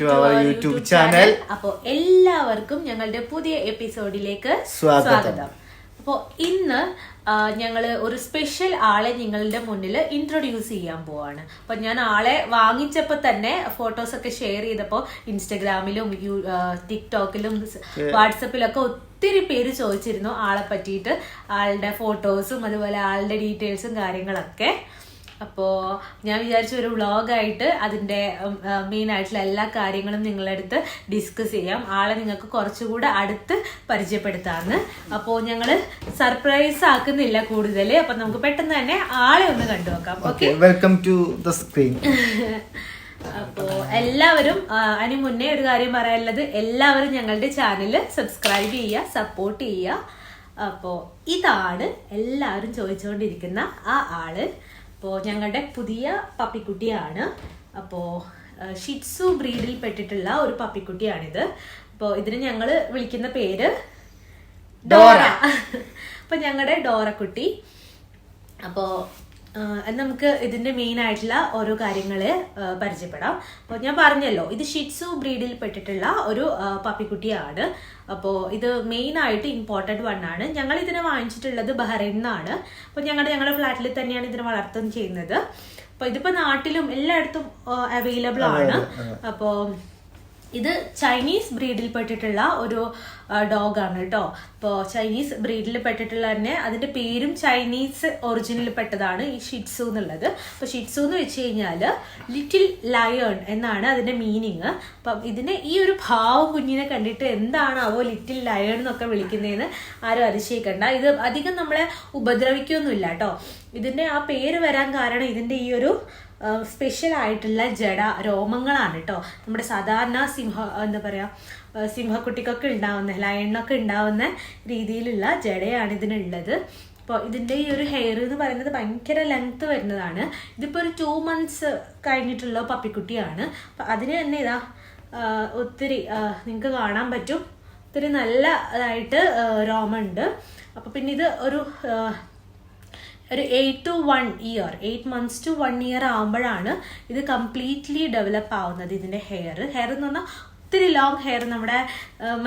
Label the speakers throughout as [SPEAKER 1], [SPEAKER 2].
[SPEAKER 1] To our YouTube channel.
[SPEAKER 2] അപ്പോൾ എല്ലാവർക്കും ഞങ്ങളുടെ പുതിയ എപ്പിസോഡിലേക്ക് സ്വാഗതം. അപ്പോൾ ഇന്ന് ഞങ്ങൾ ഒരു സ്പെഷ്യൽ ആളെ നിങ്ങളുടെ മുന്നിൽ ഇൻട്രൊഡ്യൂസ് ചെയ്യാൻ പോവാണ്. അപ്പൊ ഞാൻ ആളെ വാങ്ങിച്ചപ്പോൾ തന്നെ ഫോട്ടോസ് ഒക്കെ ഷെയർ ചെയ്തപ്പോൾ ഇൻസ്റ്റഗ്രാമിലും ടിക്ടോക്കിലും വാട്സപ്പിലൊക്കെ ഒത്തിരി പേര് ചോദിച്ചിരുന്നു ആളെ പറ്റിയിട്ട്, ആളുടെ ഫോട്ടോസും അതുപോലെ ആളുടെ ഡീറ്റെയിൽസും കാര്യങ്ങളൊക്കെ. അപ്പോൾ ഞാൻ വിചാരിച്ച ഒരു വ്ളോഗായിട്ട് അതിൻ്റെ മെയിൻ ആയിട്ടുള്ള എല്ലാ കാര്യങ്ങളും നിങ്ങളുടെ അടുത്ത് ഡിസ്കസ് ചെയ്യാം, ആളെ നിങ്ങൾക്ക് കുറച്ചുകൂടെ അടുത്ത് പരിചയപ്പെടുത്താമെന്ന്. അപ്പോൾ ഞങ്ങൾ സർപ്രൈസ് ആക്കുന്നില്ല കൂടുതൽ. അപ്പം നമുക്ക് പെട്ടെന്ന് തന്നെ ആളെ ഒന്ന് കണ്ടുനോക്കാം. Okay,
[SPEAKER 1] welcome to the screen.
[SPEAKER 2] അപ്പോൾ എല്ലാവരും അതിന് മുന്നേ ഒരു കാര്യം പറയാനുള്ളത്, എല്ലാവരും ഞങ്ങളുടെ ചാനൽ സബ്സ്ക്രൈബ് ചെയ്യുക, സപ്പോർട്ട് ചെയ്യുക. അപ്പോൾ ഇതാണ് എല്ലാവരും ചോദിച്ചുകൊണ്ടിരിക്കുന്ന ആ ആള്. അപ്പോൾ ഞങ്ങളുടെ പുതിയ പപ്പിക്കുട്ടിയാണ്. അപ്പോൾ ഷിറ്റ്സു ബ്രീഡിൽ പെട്ടിട്ടുള്ള ഒരു പപ്പിക്കുട്ടിയാണിത്. അപ്പോൾ ഇതിന് ഞങ്ങൾ വിളിക്കുന്ന പേര് ഡോറ. അപ്പോൾ ഞങ്ങളുടെ ഡോറക്കുട്ടി. അപ്പോൾ നമുക്ക് ഇതിന്റെ മെയിൻ ആയിട്ടുള്ള ഓരോ കാര്യങ്ങള് പരിചയപ്പെടാം. അപ്പോൾ ഞാൻ പറഞ്ഞല്ലോ, ഇത് ഷിറ്റ്സു ബ്രീഡിൽ പെട്ടിട്ടുള്ള ഒരു പപ്പിക്കുട്ടിയാണ്. അപ്പോൾ ഇത് മെയിൻ ആയിട്ട് ഇമ്പോർട്ടന്റ് വൺ ആണ്. ഞങ്ങൾ ഇതിനെ വാങ്ങിച്ചിട്ടുള്ളത് ബഹ്റൈനിൽ നിന്നാണ്. അപ്പോൾ ഞങ്ങളുടെ ഫ്ലാറ്റിൽ തന്നെയാണ് ഇതിനെ വളർത്തുകയും ചെയ്യുന്നത്. അപ്പോൾ ഇതിപ്പോ നാട്ടിലും എല്ലായിടത്തും അവൈലബിൾ ആണ്. അപ്പോൾ ഇത് ചൈനീസ് ബ്രീഡിൽ പെട്ടിട്ടുള്ള ഒരു ഡോഗാണ് കേട്ടോ. അപ്പോൾ ചൈനീസ് ബ്രീഡിൽ പെട്ടിട്ടുള്ള തന്നെ അതിന്റെ പേരും ചൈനീസ് ഒറിജിനിൽ പെട്ടതാണ് ഈ ഷിറ്റ്സു എന്നുള്ളത്. അപ്പോൾ ഷിറ്റ്സു എന്ന് വെച്ച് കഴിഞ്ഞാൽ ലിറ്റിൽ ലയൺ എന്നാണ് അതിന്റെ മീനിങ്. അപ്പം ഇതിനെ ഈ ഒരു ഭാവം കുഞ്ഞിനെ കണ്ടിട്ട് എന്താണാവോ ലിറ്റിൽ ലയൺ എന്നൊക്കെ വിളിക്കുന്നതെന്ന് ആരും അതിശയിക്കണ്ട. ഇത് അധികം നമ്മളെ ഉപദ്രവിക്കൊന്നുമില്ല കേട്ടോ. ഇതിന്റെ ആ പേര് വരാൻ കാരണം ഇതിന്റെ ഈ ഒരു സ്പെഷ്യൽ ആയിട്ടുള്ള ജട രോമങ്ങളാണ് കേട്ടോ. നമ്മുടെ സാധാരണ സിംഹക്കുട്ടിക്കൊക്കെ ഉണ്ടാവുന്ന, ലയണിനൊക്കെ ഉണ്ടാവുന്ന രീതിയിലുള്ള ജടയാണ് ഇതിനുള്ളത്. അപ്പോൾ ഇതിൻ്റെ ഈ ഒരു ഹെയർ എന്ന് പറയുന്നത് ഭയങ്കര ലെങ്ത് വരുന്നതാണ്. ഇതിപ്പോൾ ഒരു 2 months കഴിഞ്ഞിട്ടുള്ള പപ്പിക്കുട്ടിയാണ്. അപ്പം അതിന് തന്നെ ഇതാ ഒത്തിരി നിങ്ങൾക്ക് കാണാൻ പറ്റും, ഒത്തിരി നല്ലതായിട്ട് രോമുണ്ട്. അപ്പോൾ പിന്നെ ഇത് ഒരു 8 to 1 year, 8 months to 1 year ആകുമ്പോഴാണ് ഇത് കംപ്ലീറ്റ്ലി ഡെവലപ്പ് ആവുന്നത്. ഇതിൻ്റെ ഹെയർ എന്ന് പറഞ്ഞാൽ ഒത്തിരി ലോങ് ഹെയർ, നമ്മുടെ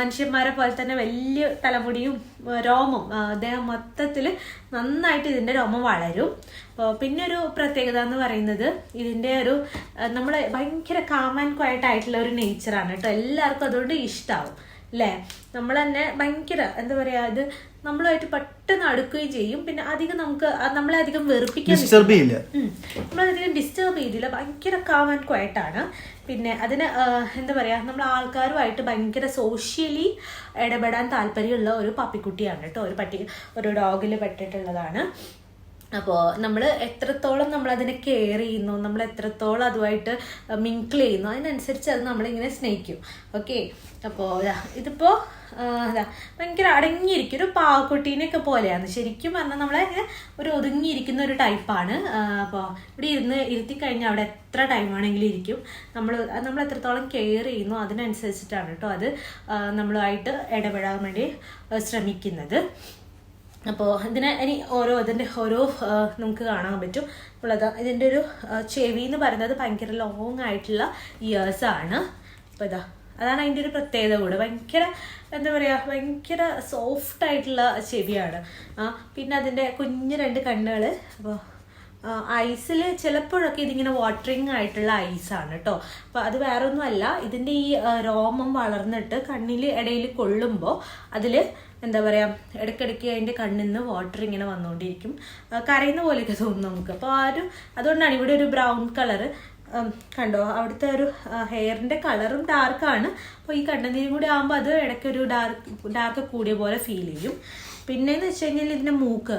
[SPEAKER 2] മനുഷ്യന്മാരെ പോലെ തന്നെ വലിയ തലമുടിയും രോമം, അദ്ദേഹം മൊത്തത്തിൽ നന്നായിട്ട് ഇതിൻ്റെ രോമം വളരും. അപ്പോൾ പിന്നെ ഒരു പ്രത്യേകത എന്ന് പറയുന്നത് ഇതിൻ്റെ ഒരു നമ്മൾ ഭയങ്കര കാം ആൻഡ് ക്വയറ്റ് ആയിട്ടുള്ള ഒരു നേച്ചറാണ് കേട്ടോ. എല്ലാവർക്കും അതുകൊണ്ട് ഇഷ്ടമാവും അല്ലേ. നമ്മൾ തന്നെ ഭയങ്കര എന്താ പറയാ, ഇത് നമ്മളുമായിട്ട് പെട്ടെന്ന് അടുക്കുകയും ചെയ്യും. പിന്നെ അധികം നമ്മളെ അധികം വെറുപ്പിക്കാൻ നമ്മളധികം ഡിസ്റ്റർബ് ചെയ്തില്ല. ഭയങ്കര കാം ആൻഡ് ക്വയറ്റ് ആണ്. പിന്നെ അതിന് എന്താ പറയാ, നമ്മൾ ആൾക്കാരുമായിട്ട് ഭയങ്കര സോഷ്യലി ഇടപെടാൻ താല്പര്യമുള്ള ഒരു പപ്പിക്കുട്ടിയാണ് കേട്ടോ. ഒരു ഡോഗിൽ പെട്ടിട്ടുള്ളതാണ്. അപ്പോൾ നമ്മൾ എത്രത്തോളം നമ്മളതിനെ കെയർ ചെയ്യുന്നു, നമ്മൾ എത്രത്തോളം അതുമായിട്ട് മിങ്കിൾ ചെയ്യുന്നു, അതിനനുസരിച്ച് അത് നമ്മളിങ്ങനെ സ്നേഹിക്കും. ഓക്കെ, അപ്പോൾ ഇതിപ്പോൾ ഭയങ്കര അടങ്ങിയിരിക്കും, ഒരു പാവക്കുട്ടീനെയൊക്കെ പോലെയാണ്. ശരിക്കും പറഞ്ഞാൽ നമ്മളിങ്ങനെ ഒരു ഒതുങ്ങിയിരിക്കുന്ന ഒരു ടൈപ്പാണ്. അപ്പോൾ ഇവിടെ ഇരുത്തി കഴിഞ്ഞാൽ അവിടെ എത്ര ടൈം ആണെങ്കിലും ഇരിക്കും. നമ്മൾ എത്രത്തോളം കെയർ ചെയ്യുന്നു അതിനനുസരിച്ചിട്ടാണ് കേട്ടോ അത് നമ്മളുമായിട്ട് ഇടപെടാൻ വേണ്ടി ശ്രമിക്കുന്നത്. അപ്പോൾ ഇതിന് ഇതിൻ്റെ ഓരോ നമുക്ക് കാണാൻ പറ്റും. ഉള്ളത് ഇതിൻ്റെ ഒരു ചെവി എന്ന് പറയുന്നത് ഭയങ്കര ലോങ് ആയിട്ടുള്ള ഇയേഴ്സാണ്. അപ്പോൾ അതാണ് അതിൻ്റെ ഒരു പ്രത്യേകത കൂടെ. ഭയങ്കര എന്താ പറയുക, ഭയങ്കര സോഫ്റ്റ് ആയിട്ടുള്ള ചെവിയാണ്. പിന്നെ അതിൻ്റെ കുഞ്ഞ് 2 കണ്ണുകൾ. അപ്പോൾ ഐസിൽ ചിലപ്പോഴൊക്കെ ഇതിങ്ങനെ വാട്ടറിങ് ആയിട്ടുള്ള ഐസാണ് കേട്ടോ. അപ്പോൾ അത് വേറെ ഒന്നുമല്ല, ഇതിൻ്റെ ഈ രോമം വളർന്നിട്ട് കണ്ണിൽ ഇടയിൽ കൊള്ളുമ്പോൾ അതിൽ എന്താ പറയുക, ഇടയ്ക്കിടയ്ക്ക് അതിൻ്റെ കണ്ണിൽ നിന്ന് വാട്ടർ ഇങ്ങനെ വന്നുകൊണ്ടിരിക്കും, കരയുന്ന പോലെയൊക്കെ തോന്നും നമുക്ക്. അപ്പോൾ അതുകൊണ്ടാണ് ഇവിടെ ഒരു ബ്രൗൺ കളറ് കണ്ടോ. അവിടുത്തെ ഒരു ഹെയറിൻ്റെ കളറും ഡാർക്കാണ്. അപ്പോൾ ഈ കണ്ണുനീരും കൂടി ആകുമ്പോൾ അത് ഇടയ്ക്കൊരു ഡാർക്ക് കൂടിയ പോലെ ഫീൽ ചെയ്യും. പിന്നെയെന്ന് വെച്ച് കഴിഞ്ഞാൽ ഇതിൻ്റെ മൂക്ക്,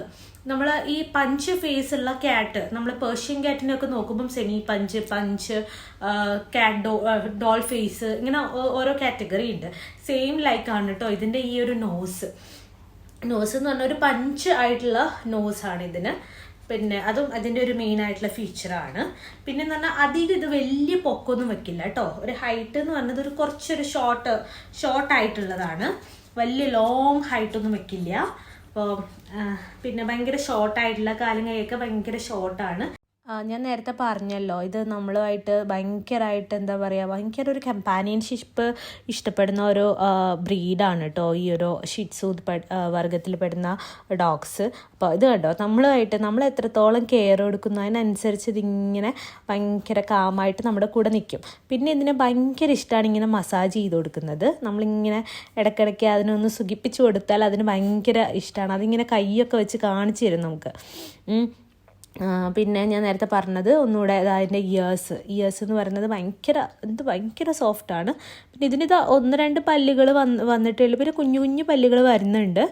[SPEAKER 2] നമ്മൾ ഈ പഞ്ച് ഫേസ് ഉള്ള ക്യാറ്റ്, നമ്മൾ പേർഷ്യൻ ക്യാറ്റിനൊക്കെ നോക്കുമ്പം semi punch cat doll face, ഇങ്ങനെ ഓരോ കാറ്റഗറി ഉണ്ട്. സെയിം ലൈക്ക് ആണ് കേട്ടോ ഇതിൻ്റെ ഈ ഒരു നോസ് എന്ന് പറഞ്ഞാൽ ഒരു പഞ്ച് ആയിട്ടുള്ള നോസാണ് ഇതിന്. പിന്നെ അതും അതിൻ്റെ ഒരു മെയിൻ ആയിട്ടുള്ള ഫീച്ചറാണ്. പിന്നെ എന്ന് പറഞ്ഞാൽ അധികം ഇത് വലിയ പൊക്കമൊന്നും വെക്കില്ല കേട്ടോ. ഒരു ഹൈറ്റ് എന്ന് പറഞ്ഞത് ഒരു കുറച്ചൊരു ഷോർട്ടായിട്ടുള്ളതാണ്. വലിയ ലോങ് ഹൈറ്റൊന്നും വെക്കില്ല. അപ്പോൾ പിന്നെ ഭയങ്കര ഷോർട്ടായിട്ടുള്ള കാലും കൈയൊക്കെ ഭയങ്കര ഷോർട്ടാണ്. ഞാൻ നേരത്തെ പറഞ്ഞല്ലോ, ഇത് നമ്മളുമായിട്ട് ഭയങ്കരമായിട്ട് എന്താ പറയുക, ഭയങ്കര ഒരു കമ്പാനിയൻഷിപ്പ് ഇഷ്ടപ്പെടുന്ന ഒരു ബ്രീഡാണ് കേട്ടോ ഈ ഒരു ഷിറ്റ്സു വർഗത്തിൽ പെടുന്ന ഡോഗ്സ്. അപ്പോൾ ഇത് കണ്ടോ, നമ്മൾ എത്രത്തോളം കെയർ കൊടുക്കുന്നു അതിനനുസരിച്ച് ഇതിങ്ങനെ ഭയങ്കര കാമായിട്ട് നമ്മുടെ കൂടെ നിൽക്കും. പിന്നെ ഇതിന് ഭയങ്കര ഇഷ്ടമാണ് ഇങ്ങനെ മസാജ് ചെയ്ത് കൊടുക്കുന്നത്. നമ്മളിങ്ങനെ ഇടയ്ക്കിടയ്ക്ക് അതിനൊന്ന് സുഖിപ്പിച്ച് കൊടുത്താൽ അതിന് ഭയങ്കര ഇഷ്ടമാണ്. അതിങ്ങനെ കൈയൊക്കെ വെച്ച് കാണിച്ചു തരും നമുക്ക്. പിന്നെ ഞാൻ നേരത്തെ പറഞ്ഞത് ഒന്നുകൂടെ അതിൻ്റെ ഇയേഴ്സ് എന്ന് പറയുന്നത് ഭയങ്കര സോഫ്റ്റാണ്. പിന്നെ ഇതിനിത് 1-2 പല്ലുകൾ വന്നിട്ടുള്ളൂ. പിന്നെ കുഞ്ഞു കുഞ്ഞു പല്ലുകൾ വരുന്നുണ്ട്.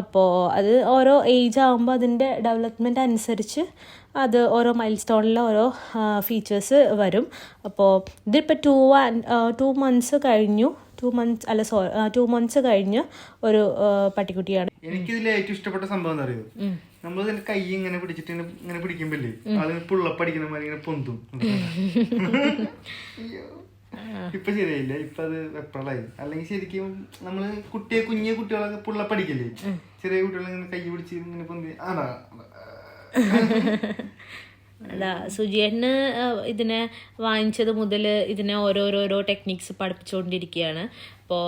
[SPEAKER 2] അപ്പോൾ അത് ഓരോ ഏജ് ആകുമ്പോൾ അതിൻ്റെ ഡെവലപ്മെൻറ്റ് അനുസരിച്ച് അത് ഓരോ മൈൽ സ്റ്റോണിൽ ഓരോ ഫീച്ചേഴ്സ് വരും. അപ്പോൾ ഇതിപ്പോൾ 2 months കഴിഞ്ഞു. 2 months കഴിഞ്ഞ് ഒരു പട്ടിക്കുട്ടിയാണ്.
[SPEAKER 1] എനിക്കിതിൽ ഏറ്റവും ഇഷ്ടപ്പെട്ട സംഭവം എന്താ അറിയോ, നമ്മൾ ഇതിന്റെ കൈ ഇങ്ങനെ പിടിച്ചിട്ട് ഇങ്ങനെ പിടിക്കുമ്പല്ലേ ആള് പുള്ളപ്പടിക്കുന്ന മാതിരി ഇങ്ങനെ പൊന്തും. ഇപ്പൊ ശരിയായില്ല, ഇപ്പൊ അത് വെപ്രളായി. അല്ലെങ്കിൽ ശരിക്കും നമ്മള് കുഞ്ഞു കുട്ടികളൊക്കെ പുള്ളപ്പടിക്കല്ലേ, ചെറിയ കുട്ടികളെ ഇങ്ങനെ കൈ പിടിച്ച് ഇങ്ങനെ പൊന്തി
[SPEAKER 2] അതാ സുജിയേട്ടന് ഇതിനെ വാങ്ങിച്ചത് മുതൽ ഇതിനെ ഓരോരോ ടെക്നിക്സ് പഠിപ്പിച്ചുകൊണ്ടിരിക്കുകയാണ്. അപ്പോൾ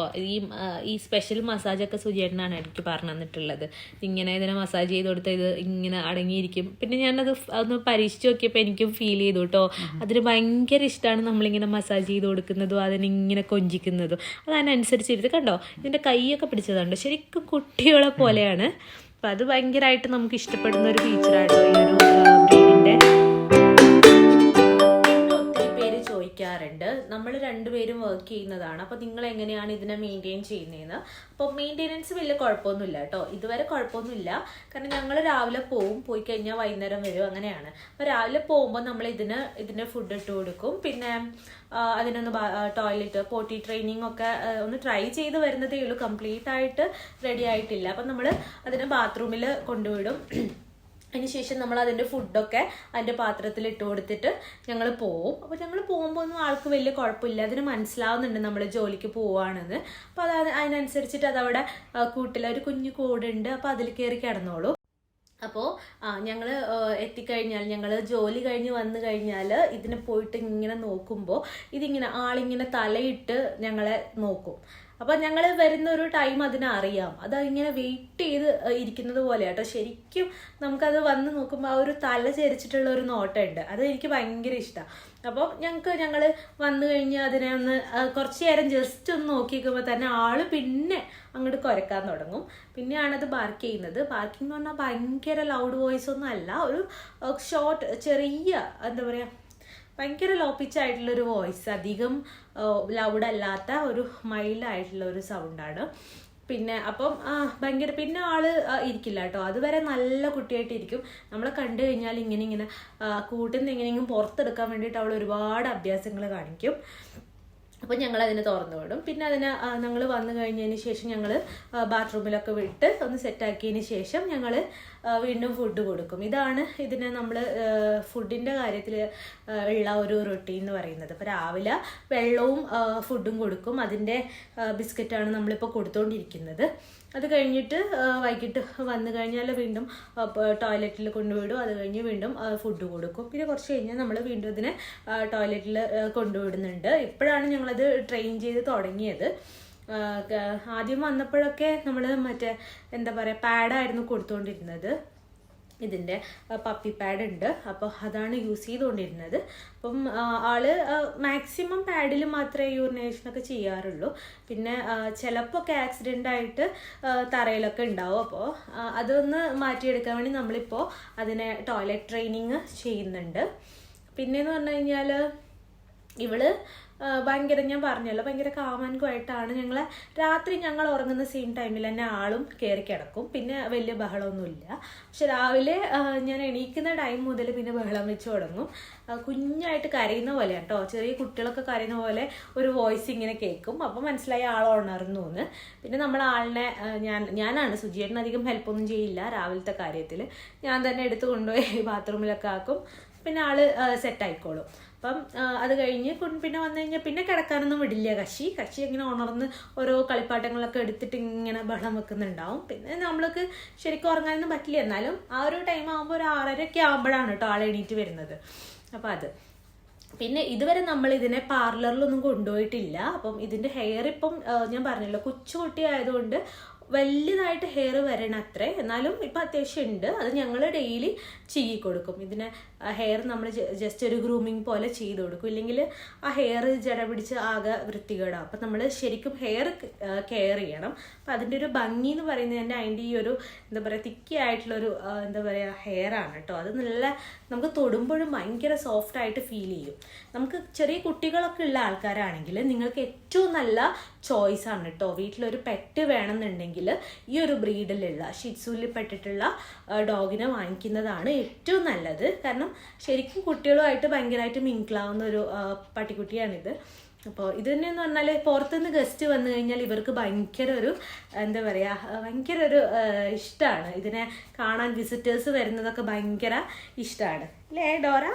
[SPEAKER 2] ഈ സ്പെഷ്യൽ മസാജൊക്കെ സുജിയേട്ടനാണ് എനിക്ക് പറഞ്ഞു തന്നിട്ടുള്ളത്. ഇങ്ങനെ ഇതിനെ മസാജ് ചെയ്ത് കൊടുത്താൽ ഇത് ഇങ്ങനെ അടങ്ങിയിരിക്കും. പിന്നെ ഞാനത് ഒന്ന് പരീക്ഷിച്ച് നോക്കിയപ്പോൾ എനിക്കും ഫീൽ ചെയ്തു കേട്ടോ, അതിന് ഭയങ്കര ഇഷ്ടമാണ് നമ്മളിങ്ങനെ മസാജ് ചെയ്ത് കൊടുക്കുന്നതും അതിനിങ്ങനെ കൊഞ്ചിക്കുന്നതും. അതിനനുസരിച്ചിരുത്ത് കണ്ടോ, ഇതിൻ്റെ കൈയൊക്കെ പിടിച്ചതുണ്ട്, ശരിക്കും കുട്ടികളെ പോലെയാണ്. അപ്പം അത് ഭയങ്കരമായിട്ട് നമുക്ക് ഇഷ്ടപ്പെടുന്ന ഒരു ഫീച്ചറായിട്ടോ ഈ ഒരു ബ്രീഡിൻ്റെ. ഒത്തിരി പേര് ചോദിക്കാറുണ്ട്, നമ്മൾ രണ്ടുപേരും വർക്ക് ചെയ്യുന്നതാണ്, അപ്പോൾ നിങ്ങൾ എങ്ങനെയാണ് ഇതിനെ മെയിൻറ്റെയിൻ ചെയ്യുന്നതെന്ന്. അപ്പോൾ മെയിൻ്റെനൻസ് വലിയ കുഴപ്പമൊന്നുമില്ല കേട്ടോ, ഇതുവരെ കുഴപ്പമൊന്നുമില്ല. കാരണം ഞങ്ങൾ രാവിലെ പോയി കഴിഞ്ഞാൽ വൈകുന്നേരം വരും, അങ്ങനെയാണ്. അപ്പോൾ രാവിലെ പോകുമ്പോൾ നമ്മൾ ഇതിന് ഫുഡ് ഇട്ട് കൊടുക്കും. പിന്നെ അതിനൊന്ന് ടോയ്ലറ്റ് പോട്ടി ട്രെയിനിങ് ഒക്കെ ഒന്ന് ട്രൈ ചെയ്ത് വരുന്നതേ ഉള്ളൂ, കംപ്ലീറ്റ് ആയിട്ട് റെഡി ആയിട്ടില്ല. അപ്പം നമ്മൾ അതിനെ ബാത്റൂമിൽ കൊണ്ടുവിടും. അതിനുശേഷം നമ്മൾ അതിൻ്റെ ഫുഡൊക്കെ അതിൻ്റെ പാത്രത്തിൽ ഇട്ട് കൊടുത്തിട്ട് ഞങ്ങൾ പോവും. അപ്പോൾ ഞങ്ങൾ പോകുമ്പോൾ ഒന്നും ആൾക്ക് വലിയ കുഴപ്പമില്ല, അതിന് മനസ്സിലാവുന്നുണ്ട് നമ്മൾ ജോലിക്ക് പോവുകയാണെന്ന്. അപ്പോൾ അതിനനുസരിച്ചിട്ട് അതവിടെ കൂട്ടിലൊരു കുഞ്ഞു കൂടുണ്ട്, അപ്പോൾ അതിൽ കയറി കിടന്നോളൂ. അപ്പോൾ ഞങ്ങൾ എത്തിക്കഴിഞ്ഞാൽ, ഞങ്ങൾ ജോലി കഴിഞ്ഞ് വന്നു കഴിഞ്ഞാൽ ഇതിനെ പോയിട്ട് ഇങ്ങനെ നോക്കുമ്പോൾ ഇതിങ്ങനെ ആളിങ്ങനെ തലയിട്ട് ഞങ്ങളെ നോക്കും. അപ്പം ഞങ്ങൾ വരുന്ന ഒരു ടൈം അതിനറിയാം, അതിങ്ങനെ വെയിറ്റ് ചെയ്ത് ഇരിക്കുന്നത് പോലെ കേട്ടോ. ശരിക്കും നമുക്കത് വന്ന് നോക്കുമ്പോൾ ആ ഒരു തല ചരിച്ചിട്ടുള്ള ഒരു നോട്ടമുണ്ട്, അത് എനിക്ക് ഭയങ്കര ഇഷ്ടമാണ്. അപ്പം ഞങ്ങൾ വന്നു കഴിഞ്ഞാൽ അതിനെ ഒന്ന് കുറച്ച് നേരം ജസ്റ്റ് ഒന്ന് നോക്കിക്കുമ്പോൾ തന്നെ ആള് പിന്നെ അങ്ങോട്ട് കുരക്കാൻ തുടങ്ങും. പിന്നെയാണത് ബാർക്ക് ചെയ്യുന്നത്. ബാർക്കിംഗ് എന്ന് പറഞ്ഞാൽ ഭയങ്കര ലൗഡ് വോയിസ് ഒന്നും അല്ല, ഒരു ഷോർട്ട് ചെറിയ എന്താ പറയുക, ഭയങ്കര ലോ പിച്ചായിട്ടുള്ളൊരു വോയിസ്, അധികം ലൗഡല്ലാത്ത ഒരു മൈൽഡായിട്ടുള്ള ഒരു സൗണ്ടാണ്. പിന്നെ അപ്പം ഭയങ്കര പിന്നെ ആള് ഇരിക്കില്ല കേട്ടോ, അതുവരെ നല്ല കുട്ടിയായിട്ടിരിക്കും. നമ്മളെ കണ്ടു കഴിഞ്ഞാൽ ഇങ്ങനെ കൂട്ടിൽ നിന്ന് എങ്ങനെയെങ്കിലും പുറത്തെടുക്കാൻ വേണ്ടിയിട്ട് അവൾ ഒരുപാട് അഭ്യാസങ്ങൾ കാണിക്കും. അപ്പോൾ ഞങ്ങൾ അതിനെ തുറന്നു വിടും. പിന്നെ അതിന് ഞങ്ങൾ വന്നു കഴിഞ്ഞതിന് ശേഷം ഞങ്ങൾ ബാത്റൂമിലൊക്കെ വിട്ട് ഒന്ന് സെറ്റാക്കിയതിന് ശേഷം ഞങ്ങൾ വീണ്ടും ഫുഡ് കൊടുക്കും. ഇതാണ് ഇതിന് നമ്മൾ ഫുഡിൻ്റെ കാര്യത്തിൽ ഉള്ള ഒരു റൊട്ടീൻ എന്ന് പറയുന്നത്. അപ്പോൾ രാവിലെ വെള്ളവും ഫുഡും കൊടുക്കും, അതിൻ്റെ ബിസ്ക്കറ്റാണ് നമ്മളിപ്പോൾ കൊടുത്തുകൊണ്ടിരിക്കുന്നത്. അത് കഴിഞ്ഞിട്ട് വൈകിട്ട് വന്നു കഴിഞ്ഞാൽ വീണ്ടും ടോയ്ലറ്റിൽ കൊണ്ടുവിടും. അത് കഴിഞ്ഞ് വീണ്ടും ഫുഡ് കൊടുക്കും. പിന്നെ കുറച്ച് കഴിഞ്ഞാൽ നമ്മൾ വീണ്ടും ഇതിനെ ടോയ്ലറ്റിൽ കൊണ്ടുവിടുന്നുണ്ട്. ഇപ്പോഴാണ് ഞങ്ങളത് ട്രെയിൻ ചെയ്ത് തുടങ്ങിയത്. ആദ്യം വന്നപ്പോഴൊക്കെ നമ്മൾ മറ്റേ എന്താ പറയുക പാഡായിരുന്നു കൊടുത്തുകൊണ്ടിരുന്നത്. ഇതിൻ്റെ പപ്പി പാഡ് ഉണ്ട്, അപ്പോൾ അതാണ് യൂസ് ചെയ്തുകൊണ്ടിരുന്നത്. അപ്പം ആള് മാക്സിമം പാഡിൽ മാത്രമേ യൂറിനേഷനൊക്കെ ചെയ്യാറുള്ളൂ. പിന്നെ ചിലപ്പോൾ ഒക്കെ ആക്സിഡൻ്റ് ആയിട്ട് തറയിലൊക്കെ ഉണ്ടാവും. അപ്പോൾ അതൊന്ന് മാറ്റിയെടുക്കാൻ വേണ്ടി നമ്മളിപ്പോൾ അതിനെ ടോയ്ലറ്റ് ട്രെയിനിങ് ചെയ്യുന്നുണ്ട്. പിന്നെയെന്ന് പറഞ്ഞു കഴിഞ്ഞാൽ ഇവള് ഭയങ്കര, ഞാൻ പറഞ്ഞല്ലോ, ഭയങ്കര കാമൻകുമായിട്ടാണ്. രാത്രി ഞങ്ങൾ ഉറങ്ങുന്ന സെയിം ടൈമിൽ തന്നെ ആളും കയറി കിടക്കും. പിന്നെ വലിയ ബഹളമൊന്നുമില്ല. പക്ഷെ രാവിലെ ഞാൻ എണീക്കുന്ന ടൈം മുതൽ പിന്നെ ബഹളം വെച്ച് തുടങ്ങും. കുഞ്ഞായിട്ട് കരയുന്ന പോലെ കേട്ടോ, ചെറിയ കുട്ടികളൊക്കെ കരയുന്ന പോലെ ഒരു വോയിസ് ഇങ്ങനെ കേൾക്കും. അപ്പോൾ മനസ്സിലായി ആൾ ഉണർന്നു എന്ന്. പിന്നെ നമ്മൾ ആളിനെ ഞാനാണ്, സുജിയേട്ടന് അധികം ഹെൽപ്പൊന്നും ചെയ്യില്ല രാവിലത്തെ കാര്യത്തിൽ. ഞാൻ തന്നെ എടുത്ത് കൊണ്ടുപോയി ബാത്റൂമിലൊക്കെ ആക്കും. പിന്നെ ആള് സെറ്റ് ആയിക്കോളും. അപ്പം അത് കഴിഞ്ഞ് പിന്നെ വന്നു കഴിഞ്ഞാൽ പിന്നെ കിടക്കാനൊന്നും വിടില്ല കക്ഷി ഇങ്ങനെ ഉണർന്ന് ഓരോ കളിപ്പാട്ടങ്ങളൊക്കെ എടുത്തിട്ട് ഇങ്ങനെ ബഹളം വെക്കുന്നുണ്ടാവും. പിന്നെ നമ്മൾക്ക് ശരിക്കും ഉറങ്ങാനൊന്നും പറ്റില്ല. എന്നാലും ആ ഒരു ടൈം ആകുമ്പോൾ ഒരു 6:30 ആകുമ്പോഴാണ് കേട്ടോ ആൾ എണീറ്റ് വരുന്നത്. അപ്പം അത് പിന്നെ ഇതുവരെ നമ്മൾ ഇതിനെ പാർലറിലൊന്നും കൊണ്ടുപോയിട്ടില്ല. അപ്പം ഇതിൻ്റെ ഹെയർ ഇപ്പം ഞാൻ പറഞ്ഞല്ലോ കൊച്ചുകുട്ടി ആയതുകൊണ്ട് വലിയതായിട്ട് ഹെയർ വരണം അത്രേ. എന്നാലും ഇപ്പം അത്യാവശ്യം ഉണ്ട്. അത് ഞങ്ങൾ ഡെയിലി ചീകി കൊടുക്കും. ഇതിനെ ഹെയർ നമ്മൾ ജസ്റ്റ് ഒരു ഗ്രൂമിങ് പോലെ ചെയ്ത് കൊടുക്കും. ഇല്ലെങ്കിൽ ആ ഹെയർ ജട പിടിച്ച് ആകെ വൃത്തികേടാവും. അപ്പം നമ്മൾ ശരിക്കും ഹെയർ കെയർ ചെയ്യണം. അപ്പം അതിൻ്റെ ഒരു ഭംഗി എന്ന് പറയുന്നത് തന്നെ അതിൻ്റെ ഈ ഒരു എന്താ പറയുക തിക്കി ആയിട്ടുള്ളൊരു എന്താ പറയുക ഹെയർ ആണ് കേട്ടോ. അത് നല്ല നമുക്ക് തൊടുമ്പോഴും ഭയങ്കര സോഫ്റ്റ് ആയിട്ട് ഫീൽ ചെയ്യും. നമുക്ക് ചെറിയ കുട്ടികളൊക്കെ ഉള്ള ആൾക്കാരാണെങ്കിൽ നിങ്ങൾക്ക് ഏറ്റവും നല്ല ചോയ്സ് ആണ് കേട്ടോ. വീട്ടിലൊരു പെറ്റ് വേണമെന്നുണ്ടെങ്കിൽ ഈ ഒരു ബ്രീഡിലുള്ള ഷിറ്റ്സുവിൽ പെട്ടിട്ടുള്ള ഡോഗിനെ വാങ്ങിക്കുന്നതാണ് ഏറ്റവും നല്ലത്. കാരണം ശരിക്കും കുട്ടികളുമായിട്ട് ഭയങ്കരമായിട്ട് മിങ്കിളാവുന്ന ഒരു പട്ടിക്കുട്ടിയാണിത്. അപ്പോൾ ഇത് തന്നെയെന്ന് പറഞ്ഞാൽ പുറത്തുനിന്ന് ഗസ്റ്റ് വന്നു കഴിഞ്ഞാൽ ഇവർക്ക് ഭയങ്കര ഒരു എന്താ പറയുക ഭയങ്കര ഒരു ഇഷ്ടമാണ്. ഇതിനെ കാണാൻ വിസിറ്റേഴ്സ് വരുന്നതൊക്കെ ഭയങ്കര ഇഷ്ടമാണ് അല്ലേ ഡോറ?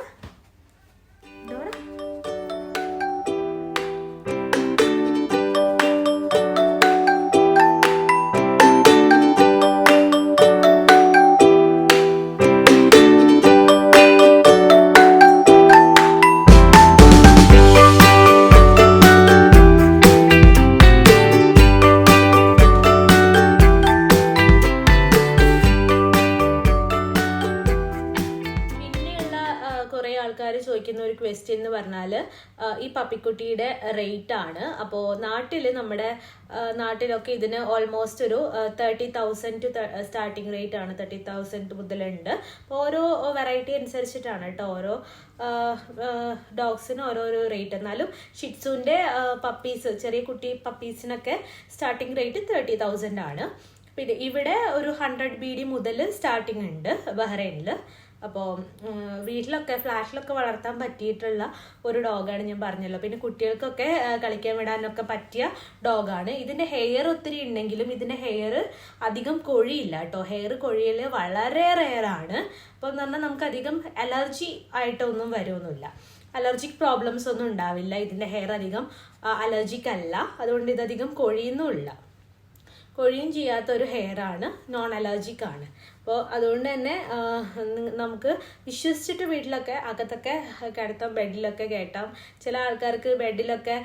[SPEAKER 2] ചോദിക്കുന്ന ഒരു ക്വസ്റ്റ്യൻ എന്ന് പറഞ്ഞാൽ ഈ പപ്പിക്കുട്ടിയുടെ റേറ്റ് ആണ്. അപ്പോൾ നമ്മുടെ നാട്ടിലൊക്കെ ഇതിന് ഓൾമോസ്റ്റ് ഒരു 30,000 സ്റ്റാർട്ടിങ് റേറ്റ് ആണ്. 30,000 മുതലുണ്ട്. അപ്പോൾ ഓരോ വെറൈറ്റി അനുസരിച്ചിട്ടാണ് കേട്ടോ. ഓരോ ഡോഗ്സിന് ഓരോരോ റേറ്റ്. എന്നാലും ഷിറ്റ്സുവിൻ്റെ പപ്പീസ് ചെറിയ കുട്ടി പപ്പീസിനൊക്കെ സ്റ്റാർട്ടിങ് റേറ്റ് 30,000 ആണ്. പിന്നെ ഇവിടെ ഒരു 100 BD മുതൽ സ്റ്റാർട്ടിങ് ഉണ്ട് ബഹ്റൈനിൽ. അപ്പോൾ വീട്ടിലൊക്കെ ഫ്ലാഷിലൊക്കെ വളർത്താൻ പറ്റിയിട്ടുള്ള ഒരു ഡോഗാണ് ഞാൻ പറഞ്ഞല്ലോ. പിന്നെ കുട്ടികൾക്കൊക്കെ കളിക്കാൻ വിടാനൊക്കെ പറ്റിയ ഡോഗാണ്. ഇതിൻ്റെ ഹെയർ ഒത്തിരി ഉണ്ടെങ്കിലും ഇതിൻ്റെ ഹെയർ അധികം കൊഴിയില്ല കേട്ടോ. ഹെയർ കൊഴിയൽ വളരെ റെയറാണ്. അപ്പോൾ എന്ന് പറഞ്ഞാൽ നമുക്ക് അധികം അലർജി ആയിട്ടൊന്നും വരുമൊന്നുമില്ല. അലർജിക് പ്രോബ്ലംസ് ഒന്നും ഉണ്ടാവില്ല. ഇതിൻ്റെ ഹെയർ അധികം അലർജിക് അല്ല. അതുകൊണ്ട് ഇതധികം കൊഴിയുന്നുമില്ല. കൊഴിയും ചെയ്യാത്ത ഒരു ഹെയറാണ്. നോൺ അലർജിക് ആണ്. അപ്പോൾ അതുകൊണ്ട് തന്നെ നമുക്ക് വിശ്വസിച്ചിട്ട് വീട്ടിലൊക്കെ അകത്തൊക്കെ കിടത്താം. ബെഡിലൊക്കെ കയറ്റാം. ചില ആൾക്കാർക്ക് ബെഡിലൊക്കെ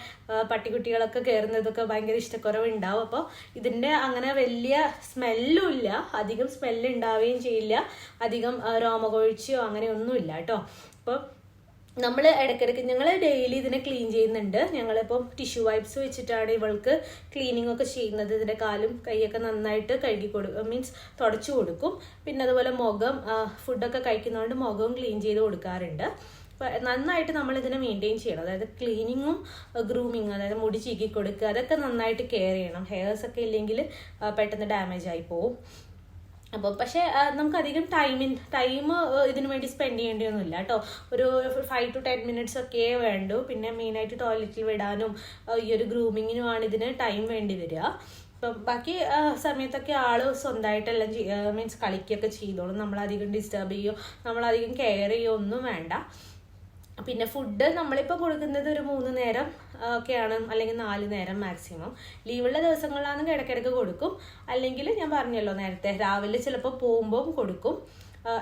[SPEAKER 2] പട്ടിക്കുട്ടികളൊക്കെ കയറുന്നതൊക്കെ ഭയങ്കര ഇഷ്ടക്കുറവുണ്ടാവും. അപ്പോൾ ഇതിൻ്റെ അങ്ങനെ വലിയ സ്മെല്ലും ഇല്ല. അധികം സ്മെല്ല് ഉണ്ടാവുകയും ചെയ്യില്ല. അധികം രോമകൊഴിച്ചയോ അങ്ങനെ ഒന്നുമില്ല കേട്ടോ. അപ്പോൾ നമ്മൾ ഇടയ്ക്കിടയ്ക്ക് ഞങ്ങൾ ഡെയിലി ഇതിനെ ക്ലീൻ ചെയ്യുന്നുണ്ട്. ഞങ്ങളിപ്പം ടിഷ്യൂ വൈപ്സ് വെച്ചിട്ടാണ് ഇവൾക്ക് ക്ലീനിങ് ഒക്കെ ചെയ്യുന്നത്. ഇതിൻ്റെ കാലും കൈയൊക്കെ നന്നായിട്ട് കഴുകി കൊടുക്കും, മീൻസ് തുടച്ചു കൊടുക്കും. പിന്നെ അതുപോലെ മുഖം ഫുഡൊക്കെ കഴിക്കുന്നതുകൊണ്ട് മുഖവും ക്ലീൻ ചെയ്ത് കൊടുക്കാറുണ്ട്. അപ്പോൾ നന്നായിട്ട് നമ്മളിതിനെ മെയിൻറ്റെയിൻ ചെയ്യണം. അതായത് ക്ലീനിങ്ങും ഗ്രൂമിങ്ങും, അതായത് മുടി ചീകി കൊടുക്കുക, അതൊക്കെ നന്നായിട്ട് കെയർ ചെയ്യണം. ഹെയർസൊക്കെ ഇല്ലെങ്കിൽ പെട്ടെന്ന് ഡാമേജ് ആയി പോവും. അപ്പോൾ പക്ഷേ നമുക്ക് അധികം ടൈം ഇതിനു വേണ്ടി സ്പെൻഡ് ചെയ്യേണ്ടിയൊന്നുമില്ല കേട്ടോ. ഒരു 5 to 10 minutes ഒക്കെ വേണ്ടു. പിന്നെ മെയിനായിട്ട് ടോയ്ലറ്റിൽ വിടാനും ഈ ഒരു ഗ്രൂമിങ്ങിനുമാണ് ഇതിന് ടൈം വേണ്ടി വരിക. അപ്പം ബാക്കി സമയത്തൊക്കെ ആൾ സ്വന്തമായിട്ടെല്ലാം മീൻസ് കളിക്കുകയൊക്കെ ചെയ്തോളും. നമ്മളധികം ഡിസ്റ്റർബ് ചെയ്യുകയോ നമ്മളധികം കെയർ ചെയ്യുകയോ ഒന്നും വേണ്ട. പിന്നെ ഫുഡ് നമ്മളിപ്പോൾ കൊടുക്കുന്നത് ഒരു 3 നേരം ഒക്കെയാണ്, അല്ലെങ്കിൽ 4 നേരം മാക്സിമം. ലീവുള്ള ദിവസങ്ങളിലാണെങ്കിൽ ഇടയ്ക്കിടയ്ക്ക് കൊടുക്കും. അല്ലെങ്കിൽ ഞാൻ പറഞ്ഞല്ലോ നേരത്തെ, രാവിലെ ചിലപ്പോൾ പോകുമ്പോൾ കൊടുക്കും.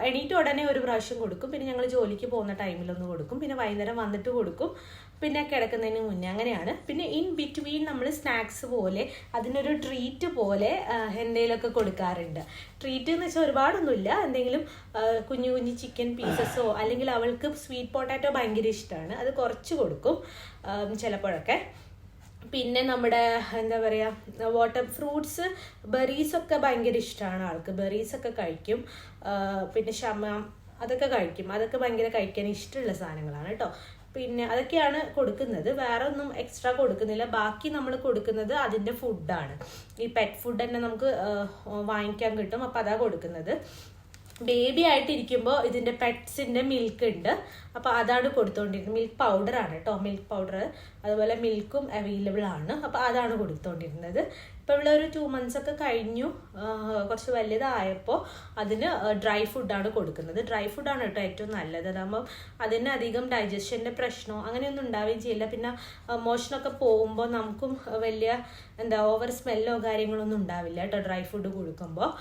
[SPEAKER 2] എണീറ്റ് ഉടനെ ഒരു പ്രാവശ്യം കൊടുക്കും. പിന്നെ ഞങ്ങൾ ജോലിക്ക് പോകുന്ന ടൈമിലൊന്ന് കൊടുക്കും. പിന്നെ വൈകുന്നേരം വന്നിട്ട് കൊടുക്കും. പിന്നെ കിടക്കുന്നതിന് മുന്നേ. അങ്ങനെയാണ്. പിന്നെ ഇൻ ബിറ്റ്വീൻ നമ്മൾ സ്നാക്സ് പോലെ അതിനൊരു ട്രീറ്റ് പോലെ എന്തെങ്കിലുമൊക്കെ കൊടുക്കാറുണ്ട്. ട്രീറ്റ് എന്ന് വെച്ചാൽ ഒരുപാടൊന്നുമില്ല. എന്തെങ്കിലും കുഞ്ഞു കുഞ്ഞു ചിക്കൻ പീസസോ, അല്ലെങ്കിൽ അവൾക്ക് സ്വീറ്റ് പൊട്ടാറ്റോ ഭയങ്കര ഇഷ്ടമാണ്, അത് കുറച്ച് കൊടുക്കും ചിലപ്പോഴൊക്കെ. പിന്നെ നമ്മുടെ എന്താ പറയുക വാട്ടർ ഫ്രൂട്ട്സ്, ബെറീസൊക്കെ ഭയങ്കര ഇഷ്ടമാണ് ആൾക്ക്. ബെറീസൊക്കെ കഴിക്കും. പിന്നെ അതൊക്കെ കഴിക്കും. അതൊക്കെ ഭയങ്കര കഴിക്കാൻ ഇഷ്ടമുള്ള സാധനങ്ങളാണ് കേട്ടോ. പിന്നെ അതൊക്കെയാണ് കൊടുക്കുന്നത്. വേറെ ഒന്നും എക്സ്ട്രാ കൊടുക്കുന്നില്ല. ബാക്കി നമ്മൾ കൊടുക്കുന്നത് അതിൻ്റെ ഫുഡാണ്. ഈ പെറ്റ് ഫുഡ് തന്നെ നമുക്ക് വാങ്ങിക്കാൻ കിട്ടും. അപ്പോൾ അതാണ് കൊടുക്കുന്നത്. ബേബി ആയിട്ടിരിക്കുമ്പോൾ ഇതിൻ്റെ പെറ്റ്സിൻ്റെ മിൽക്ക് ഉണ്ട്. അപ്പോൾ അതാണ് കൊടുത്തുകൊണ്ടിരുന്നത്. മിൽക്ക് പൗഡറാണ് കേട്ടോ. മിൽക്ക് പൗഡർ അതുപോലെ മിൽക്കും അവൈലബിൾ ആണ്. അപ്പോൾ അതാണ് കൊടുത്തുകൊണ്ടിരുന്നത്. ഇപ്പോൾ ഇവിടെ ഒരു 2 months ഒക്കെ കഴിഞ്ഞു, കുറച്ച് വലുതായപ്പോൾ അതിന് ഡ്രൈ ഫുഡാണ് കൊടുക്കുന്നത്. ഡ്രൈ ഫുഡാണ് കേട്ടോ ഏറ്റവും നല്ലത്. അതാകുമ്പോൾ അതിന് അധികം ഡൈജഷൻ്റെ പ്രശ്നമോ അങ്ങനെയൊന്നും ഉണ്ടാവുകയും ചെയ്യില്ല. പിന്നെ മോഷനൊക്കെ പോകുമ്പോൾ നമുക്കും വലിയ ഓവർ സ്മെല്ലോ കാര്യങ്ങളൊന്നും ഉണ്ടാവില്ല കേട്ടോ ഡ്രൈ ഫുഡ് കൊടുക്കുമ്പോൾ.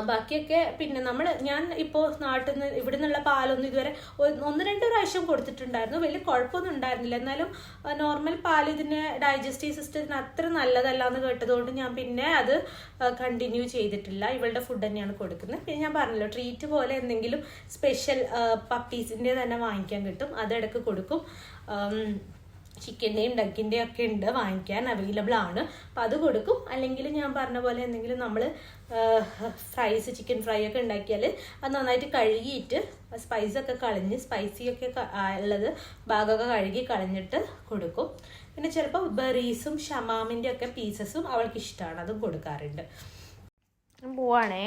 [SPEAKER 2] ബാക്കിയൊക്കെ പിന്നെ ഞാൻ ഇപ്പോൾ നാട്ടിൽ നിന്ന് ഇവിടെ നിന്നുള്ള പാലൊന്നും ഇതുവരെ 1-2 പ്രാവശ്യം കൊടുത്തിട്ടുണ്ടായിരുന്നു. വലിയ കുഴപ്പമൊന്നും ഉണ്ടായിരുന്നില്ല. എന്നാലും നോർമൽ പാൽ ഇതിന് ഡൈജസ്റ്റീവ് സിസ്റ്റത്തിന് അത്ര നല്ലതല്ല എന്ന് കേട്ടതുകൊണ്ട് ഞാൻ പിന്നെ അത് കണ്ടിന്യൂ ചെയ്തിട്ടില്ല. ഇവളുടെ ഫുഡ് തന്നെയാണ് കൊടുക്കുന്നത്. പിന്നെ ഞാൻ പറഞ്ഞല്ലോ ട്രീറ്റ് പോലെ എന്തെങ്കിലും സ്പെഷ്യൽ പപ്പീസിൻ്റെ തന്നെ വാങ്ങിക്കാൻ കിട്ടും, അതിടക്ക് കൊടുക്കും. ചിക്കൻ്റെയും ഡക്കിൻ്റെയും ഒക്കെ ഉണ്ട്, വാങ്ങിക്കാൻ അവൈലബിൾ ആണ്. അപ്പം അത് കൊടുക്കും. അല്ലെങ്കിൽ ഞാൻ പറഞ്ഞ പോലെ എന്തെങ്കിലും നമ്മൾ ഫ്രൈസ്, ചിക്കൻ ഫ്രൈ ഒക്കെ ഉണ്ടാക്കിയാൽ അത് നന്നായിട്ട് കഴുകിയിട്ട് സ്പൈസൊക്കെ കളഞ്ഞ് സ്പൈസിയൊക്കെ ഉള്ളത് ഭാഗമൊക്കെ കഴുകി കളഞ്ഞിട്ട് കൊടുക്കും. പിന്നെ ചിലപ്പോൾ ബെറീസും ഷമാമിൻ്റെ ഒക്കെ പീസസും അവൾക്ക് ഇഷ്ടമാണ്, അതും കൊടുക്കാറുണ്ട്. ഞാൻ പോവാണേ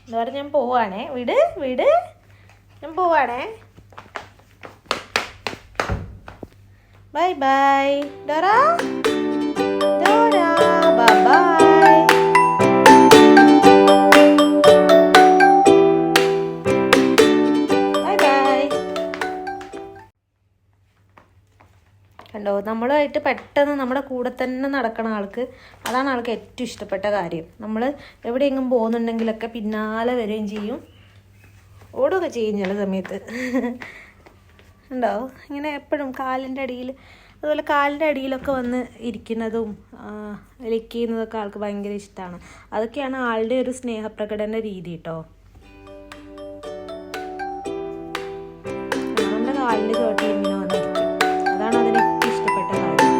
[SPEAKER 2] വിട് ഞാൻ പോവാണേ. Bye bye, Dora. Bye bye. Bye bye. കണ്ടോ, നമ്മളുമായിട്ട് പെട്ടെന്ന് നമ്മുടെ കൂടെ തന്നെ നടക്കണ ആൾക്ക് അതാണ് ആൾക്ക് ഏറ്റവും ഇഷ്ടപ്പെട്ട കാര്യം. നമ്മൾ എവിടെയെങ്കിലും പോകുന്നുണ്ടെങ്കിലൊക്കെ പിന്നാലെ വരികയും ചെയ്യും, ഓടുകയൊക്കെ ചെയ്യും ചില സമയത്ത്. ഉണ്ടോ ഇങ്ങനെ എപ്പോഴും കാലിൻ്റെ അടിയിൽ, അതുപോലെ കാലിൻ്റെ അടിയിലൊക്കെ വന്ന് ഇരിക്കുന്നതും ലിക്ക് ചെയ്യുന്നതൊക്കെ ആൾക്ക് ഭയങ്കര ഇഷ്ടമാണ്. അതൊക്കെയാണ് ആളുടെ ഒരു സ്നേഹപ്രകടന രീതി കേട്ടോ. നമ്മുടെ കാലിൻ്റെ ചോട്ടിൽ ഇങ്ങനെ വന്നിരിക്കും, അതാണ് അതിന് ഏറ്റവും ഇഷ്ടപ്പെട്ട കാര്യം.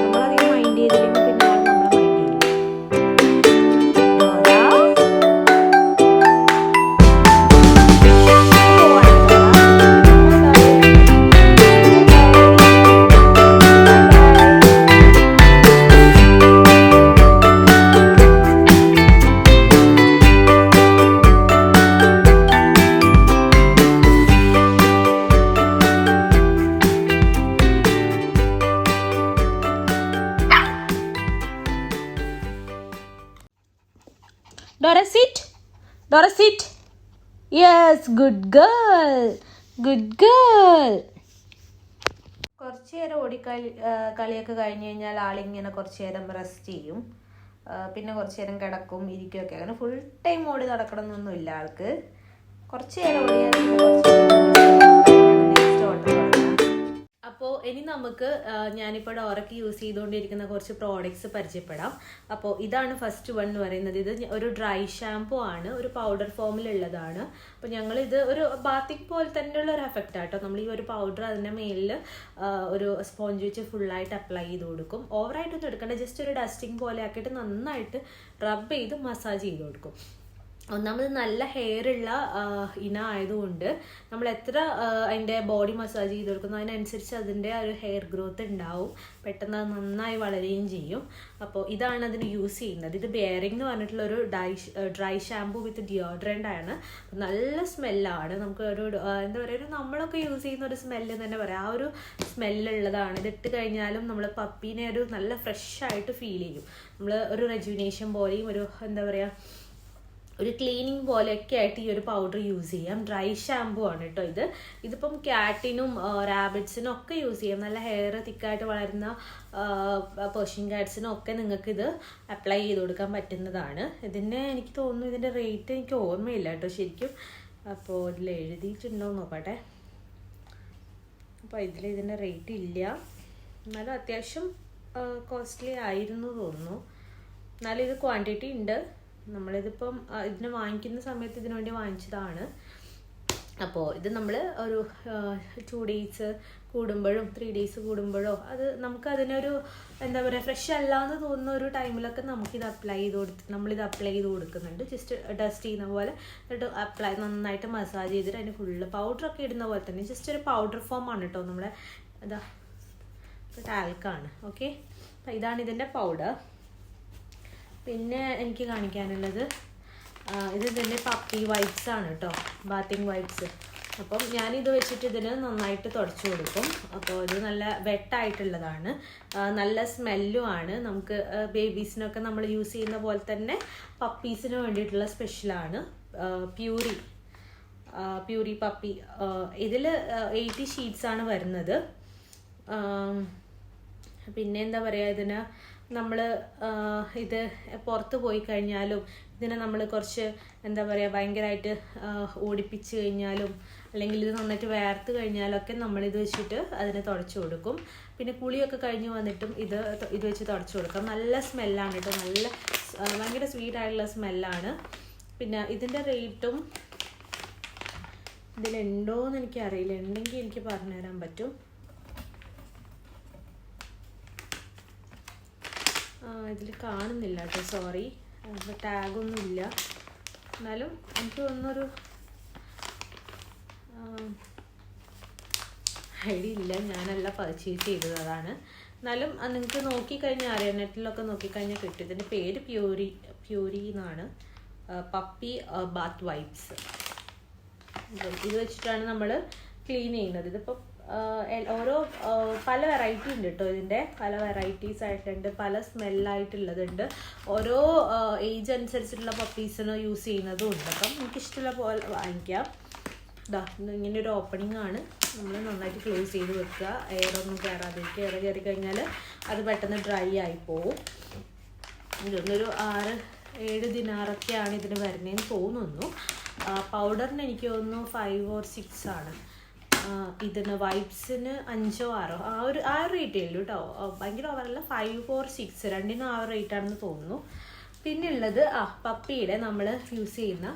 [SPEAKER 2] നമ്മളധികം മൈൻഡ് ചെയ്തില്ലെങ്കിൽ പിന്നെ ആൾ നമ്മളെ മൈൻഡ് ചെയ്യില്ല. Dora sit. Yes, good girl. കുറച്ച് നേരം കളിയൊക്കെ കഴിഞ്ഞ് കഴിഞ്ഞാൽ ആളിങ്ങനെ കുറച്ച് നേരം റെസ്റ്റ് ചെയ്യും. പിന്നെ കുറച്ച് നേരം കിടക്കും, ഇരിക്കുകയൊക്കെ. അങ്ങനെ ഫുൾ ടൈം ഓടി നടക്കണമെന്നൊന്നും ഇല്ല ആൾക്ക്. കുറച്ച് നേരം ഓടിയാൽ നെക്സ്റ്റ് ഓട്ടം തുടങ്ങാം. അപ്പോൾ ഇനി നമുക്ക് ഞാനിപ്പോൾ ഡോറയ്ക്ക് യൂസ് ചെയ്തുകൊണ്ടിരിക്കുന്ന കുറച്ച് പ്രോഡക്റ്റ്സ് പരിചയപ്പെടാം. അപ്പോൾ ഇതാണ് ഫസ്റ്റ് വൺ എന്ന് പറയുന്നത്. ഇത് ഒരു ഡ്രൈ ഷാമ്പു ആണ്, ഒരു പൗഡർ ഫോമിലുള്ളതാണ്. അപ്പോൾ ഞങ്ങളിത് ഒരു ബാത്തിങ് പോലെ തന്നെയുള്ള ഒരു എഫക്റ്റ് ആട്ടോ. നമ്മൾ ഈ ഒരു പൗഡർ അതിൻ്റെ മേലിൽ ഒരു സ്പോഞ്ച് വെച്ച് ഫുള്ളായിട്ട് അപ്ലൈ ചെയ്ത് കൊടുക്കും. ഓവറായിട്ടൊന്നും എടുക്കേണ്ട, ജസ്റ്റ് ഒരു ഡസ്റ്റിങ് പോലെ ആക്കിയിട്ട് നന്നായിട്ട് റബ്ബ് ചെയ്ത് മസാജ് ചെയ്ത് കൊടുക്കും. ഒന്നാമത് നല്ല ഹെയർ ഉള്ള ഇന ആയതുകൊണ്ട് നമ്മൾ എത്ര അതിൻ്റെ ബോഡി മസാജ് ചെയ്ത് കൊടുക്കുന്നു അതിനനുസരിച്ച് അതിൻ്റെ ഒരു ഹെയർ ഗ്രോത്ത് ഉണ്ടാവും, പെട്ടെന്ന് അത് നന്നായി വളരുകയും ചെയ്യും. അപ്പോൾ ഇതാണ് അതിന് യൂസ് ചെയ്യുന്നത്. ഇത് ബെയറിംഗ് എന്ന് പറഞ്ഞിട്ടുള്ള ഒരു ഡ്രൈ ഷാമ്പു വിത്ത് ഡിയോഡ്രൻ്റ് ആണ്. നല്ല സ്മെല്ലാണ്. നമുക്ക് ഒരു എന്താ പറയുക, ഒരു നമ്മളൊക്കെ യൂസ് ചെയ്യുന്ന ഒരു സ്മെല്ല് തന്നെ പറയാം, ആ ഒരു സ്മെല്ലുള്ളതാണ്. ഇതിട്ട് കഴിഞ്ഞാലും നമ്മൾ പപ്പീനെ ഒരു നല്ല ഫ്രഷ് ആയിട്ട് ഫീൽ ചെയ്യും. നമ്മൾ ഒരു റെജുവിനേഷൻ പോലെയും ഒരു എന്താ പറയുക, ഒരു ക്ലീനിങ് പോലെയൊക്കെ ആയിട്ട് ഈ ഒരു പൗഡർ യൂസ് ചെയ്യാം. ഡ്രൈ ഷാമ്പു ആണ് കേട്ടോ ഇത്. ഇതിപ്പം ക്യാറ്റിനും റാബിറ്റ്സിനും ഒക്കെ യൂസ് ചെയ്യാം. നല്ല ഹെയർ തിക്കായിട്ട് വളരുന്ന പേർഷ്യൻ കാറ്റ്സിനും ഒക്കെ നിങ്ങൾക്ക് ഇത് അപ്ലൈ ചെയ്ത് കൊടുക്കാൻ പറ്റുന്നതാണ്. ഇതിൻ്റെ എനിക്ക് തോന്നുന്നു ഇതിൻ്റെ റേറ്റ് എനിക്ക് ഓർമ്മയില്ല കേട്ടോ ശരിക്കും. അപ്പോൾ ഇതിൽ എഴുതിയിട്ടുണ്ടോ നോക്കട്ടെ. അപ്പോൾ ഇതിൻ്റെ റേറ്റ് ഇല്ല, എന്നാലും അത്യാവശ്യം കോസ്റ്റ്ലി ആയിരുന്നു തോന്നുന്നു. എന്നാലും ഇത് ക്വാണ്ടിറ്റി ഉണ്ട്. നമ്മളിതിപ്പം ഇതിന് വാങ്ങിക്കുന്ന സമയത്ത് ഇതിനു വേണ്ടി വാങ്ങിച്ചതാണ്. അപ്പോൾ ഇത് നമ്മൾ ഒരു 2 days കൂടുമ്പോഴും 3 days കൂടുമ്പോഴോ അത് നമുക്ക് അതിനൊരു എന്താ പറയുക, ഫ്രഷ് അല്ല എന്ന് തോന്നുന്ന ഒരു ടൈമിലൊക്കെ നമ്മളിത് അപ്ലൈ ചെയ്ത് കൊടുക്കുന്നുണ്ട്. ജസ്റ്റ് ഡസ്റ്റ് ചെയ്യുന്ന പോലെ എന്നിട്ട് നന്നായിട്ട് മസാജ് ചെയ്തിട്ട് അതിന് ഫുള്ള് പൗഡറൊക്കെ ഇടുന്ന പോലെ തന്നെ ജസ്റ്റ് ഒരു പൗഡർ ഫോമാണ് കേട്ടോ. നമ്മുടെ ഇതാ ടാൽക്കാണ്. ഓക്കെ, അപ്പം ഇതാണ് ഇതിൻ്റെ പൗഡർ. പിന്നെ എനിക്ക് കാണിക്കാനുള്ളത് ഇത് ഇതിൻ്റെ പപ്പി വൈപ്സ് ആണ് കേട്ടോ, ബാത്തിങ് വൈപ്സ്. അപ്പം ഞാനിത് വെച്ചിട്ട് ഇതിന് നന്നായിട്ട് തുടച്ചു കൊടുക്കും. അപ്പോൾ ഇത് നല്ല വെട്ടായിട്ടുള്ളതാണ്, നല്ല സ്മെല്ലും ആണ്. നമുക്ക് ബേബീസിനൊക്കെ നമ്മൾ യൂസ് ചെയ്യുന്ന പോലെ തന്നെ പപ്പീസിന് വേണ്ടിയിട്ടുള്ള സ്പെഷ്യലാണ് പ്യൂരി പപ്പി. ഇതിൽ 80 ഷീറ്റ്സ് ആണ് വരുന്നത്. പിന്നെ എന്താ പറയുക, ഇതിന് നമ്മൾ ഇത് പുറത്ത് പോയി കഴിഞ്ഞാലും ഇതിനെ നമ്മൾ കുറച്ച് എന്താ പറയുക ഭയങ്കരമായിട്ട് ഓടിപ്പിച്ച് കഴിഞ്ഞാലും അല്ലെങ്കിൽ ഇത് നന്നായിട്ട് വേർത്ത് കഴിഞ്ഞാലൊക്കെ നമ്മളിത് വെച്ചിട്ട് അതിനെ തുടച്ചു കൊടുക്കും. പിന്നെ കുളിയൊക്കെ കഴിഞ്ഞ് വന്നിട്ടും ഇത് വെച്ച് തുടച്ചു കൊടുക്കാം. നല്ല സ്മെല്ലാണ് കേട്ടോ, നല്ല ഭയങ്കര സ്വീറ്റായിട്ടുള്ള സ്മെല്ലാണ്. പിന്നെ ഇതിൻ്റെ റേറ്റും ഇതിലുണ്ടോയെന്ന് എനിക്കറിയില്ല, ഉണ്ടെങ്കിൽ എനിക്ക് പറഞ്ഞുതരാൻ പറ്റും. ഇതിൽ കാണുന്നില്ല കേട്ടോ, സോറി, ടാഗൊന്നും ഇല്ല. എന്നാലും എനിക്ക് തോന്നുന്നൊരു ഐഡിയ ഇല്ല, ഞാനല്ല പർച്ചേസ് ചെയ്തത്, അതാണ്. എന്നാലും നിങ്ങൾക്ക് നോക്കിക്കഴിഞ്ഞാൽ അറിയാം, നെറ്റിലൊക്കെ നോക്കിക്കഴിഞ്ഞാൽ കിട്ടും. ഇതിൻ്റെ പേര് പ്യൂരി എന്നാണ്, പപ്പി ബാത്ത് വൈപ്സ്. ഇത് വെച്ചിട്ടാണ് നമ്മൾ ക്ലീൻ ചെയ്യുന്നത്. ഇതിപ്പോൾ ഓരോ പല വെറൈറ്റി ഉണ്ട് കേട്ടോ, ഇതിൻ്റെ പല വെറൈറ്റീസ് ആയിട്ടുണ്ട്, പല സ്മെല്ലായിട്ടുള്ളതുണ്ട്. ഓരോ ഏജ് അനുസരിച്ചിട്ടുള്ള പപ്പീസിന് യൂസ് ചെയ്യുന്നതും ഉണ്ട്. അപ്പം എനിക്കിഷ്ടമുള്ള പോലെ വാങ്ങിക്കാം. ഇതാ ഇങ്ങനെ ഒരു ഓപ്പണിംഗ് ആണ്, നമ്മൾ നന്നായിട്ട് ക്ലോസ് ചെയ്ത് വെക്കുക, എയറൊന്നും കയറാതിരിക്കുക. എയർ കയറി കഴിഞ്ഞാൽ അത് പെട്ടെന്ന് ഡ്രൈ ആയി പോവും. ഇതൊന്നൊരു 6-7 ദിനാറൊക്കെയാണ് ഇതിന് വരുന്നതെന്ന് തോന്നുന്നു. പൗഡറിന് എനിക്ക് തോന്നുന്നു 5 or 6 ആണ്. ഇതിന് വൈപ്സിന് 5 or 6 ആ ഒരു റേറ്റേ ഉള്ളൂ കേട്ടോ, ഭയങ്കര ഓവറല്ല. 5 or 6 രണ്ടിനും ആ ഒരു റേറ്റാണെന്ന് തോന്നുന്നു. പിന്നെ ഉള്ളത് പപ്പിയുടെ നമ്മൾ യൂസ് ചെയ്യുന്ന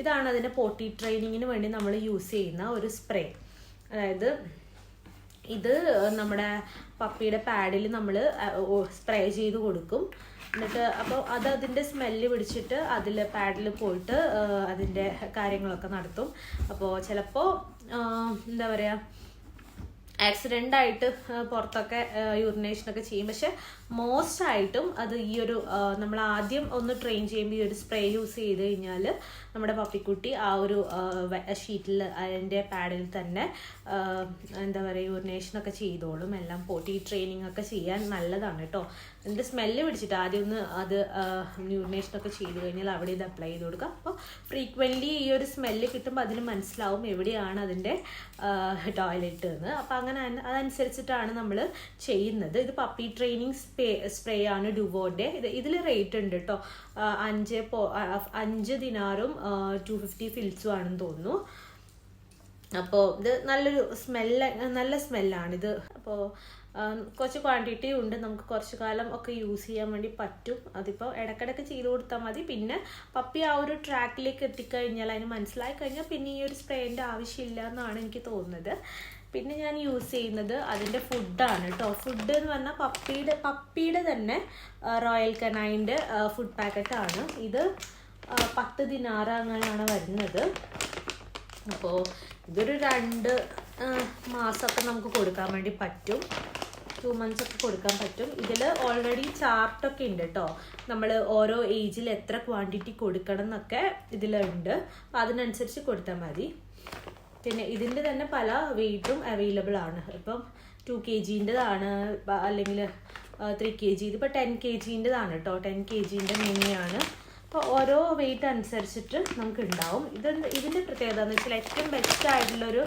[SPEAKER 2] ഇതാണ്. അതിൻ്റെ പോട്ടി ട്രെയിനിങ്ങിന് വേണ്ടി നമ്മൾ യൂസ് ചെയ്യുന്ന ഒരു സ്പ്രേ. അതായത് ഇത് നമ്മുടെ പപ്പിയുടെ പാഡിൽ നമ്മൾ സ്പ്രേ ചെയ്ത് കൊടുക്കും. എന്നിട്ട് അപ്പോൾ അതിൻ്റെ സ്മെല്ല് പിടിച്ചിട്ട് അതിൽ പാഡിൽ പോയിട്ട് അതിൻ്റെ കാര്യങ്ങളൊക്കെ നടത്തും. അപ്പോൾ ചിലപ്പോൾ എന്താ പറയുക ആക്സിഡൻ്റായിട്ട് പുറത്തൊക്കെ യൂറിനേഷനൊക്കെ ചെയ്യും. പക്ഷെ മോസ്റ്റ് ആയിട്ടും അത് ഈ ഒരു നമ്മൾ ആദ്യം ഒന്ന് ട്രെയിൻ ചെയ്യുമ്പോൾ ഈ ഒരു സ്പ്രേ യൂസ് ചെയ്ത് കഴിഞ്ഞാൽ നമ്മുടെ പപ്പിക്കുട്ടി ആ ഒരു ഷീറ്റിൽ അതിൻ്റെ പാഡിൽ തന്നെ എന്താ പറയുക യൂറിനേഷനൊക്കെ ചെയ്തോളും. എല്ലാം പോട്ടി ട്രെയിനിങ് ഒക്കെ ചെയ്യാൻ നല്ലതാണ് കേട്ടോ. അതിൻ്റെ സ്മെല്ല് പിടിച്ചിട്ട് ആദ്യം ഒന്ന് അത് യൂറിനേഷനൊക്കെ ചെയ്ത് കഴിഞ്ഞാൽ അവിടെ ഇത് അപ്ലൈ ചെയ്ത് കൊടുക്കുക. അപ്പോൾ ഫ്രീക്വൻ്റ്ലി ഈ ഒരു സ്മെല്ല് കിട്ടുമ്പോൾ അതിന് മനസ്സിലാവും എവിടെയാണ് അതിൻ്റെ ടോയ്ലറ്റ് എന്ന്. അപ്പം അങ്ങനെ അതനുസരിച്ചിട്ടാണ് നമ്മൾ ചെയ്യുന്നത്. ഇത് പപ്പി ട്രെയിനിങ് സ്പ്രേ ആണ് ഡുവോൻ്റെ. ഇതിൽ റേറ്റ് ഉണ്ട് കേട്ടോ, 5 ദിനാറും 250 ഫിൽസും ആണെന്ന് തോന്നുന്നു. അപ്പോൾ ഇത് നല്ല സ്മെല്ലാണിത്. അപ്പോൾ കുറച്ച് ക്വാണ്ടിറ്റി ഉണ്ട്, നമുക്ക് കുറച്ച് കാലം ഒക്കെ യൂസ് ചെയ്യാൻ വേണ്ടി പറ്റും. അതിപ്പോൾ ഇടയ്ക്കിടയ്ക്ക് ചെയ്ത് കൊടുത്താൽ മതി. പിന്നെ പപ്പി ആ ഒരു ട്രാക്കിലേക്ക് എത്തിക്കഴിഞ്ഞാൽ അതിന് മനസ്സിലായി കഴിഞ്ഞാൽ പിന്നെ ഈ ഒരു സ്പ്രേൻ്റെ ആവശ്യമില്ല എന്നാണ് എനിക്ക് തോന്നുന്നത്. പിന്നെ ഞാൻ യൂസ് ചെയ്യുന്നത് അതിൻ്റെ ഫുഡാണ് കേട്ടോ. ഫുഡ് എന്ന് പറഞ്ഞാൽ പപ്പിയുടെ തന്നെ റോയൽ കനൈൻ്റെ ഫുഡ് പാക്കറ്റാണ് ഇത്. 10 ദിനാറ് അങ്ങനെയാണ് വരുന്നത്. അപ്പോൾ ഇതൊരു 2 മാസമൊക്കെ നമുക്ക് കൊടുക്കാൻ വേണ്ടി പറ്റും, 2 months ഒക്കെ കൊടുക്കാൻ പറ്റും. ഇതിൽ ഓൾറെഡി ചാർട്ടൊക്കെ ഉണ്ട് കേട്ടോ, നമ്മൾ ഓരോ ഏജിൽ എത്ര ക്വാണ്ടിറ്റി കൊടുക്കണം എന്നൊക്കെ ഇതിലുണ്ട്. അപ്പോൾ അതിനനുസരിച്ച് കൊടുത്താൽ മതി. പിന്നെ ഇതിൻ്റെ തന്നെ പല വെയ്റ്റും അവൈലബിൾ ആണ്. ഇപ്പം 2 kgൻ്റെതാണ്, അല്ലെങ്കിൽ 3 kg. ഇതിപ്പോൾ 10 kgൻ്റെതാണ് കേട്ടോ, 10 kgൻ്റെ മിനിയാണ്. അപ്പോൾ ഓരോ വെയിറ്റ് അനുസരിച്ചിട്ട് നമുക്ക് ഉണ്ടാവും. ഇതിൻ്റെ പ്രത്യേകത എന്ന് വെച്ചാൽ ഏറ്റവും ബെസ്റ്റ് ആയിട്ടുള്ളൊരു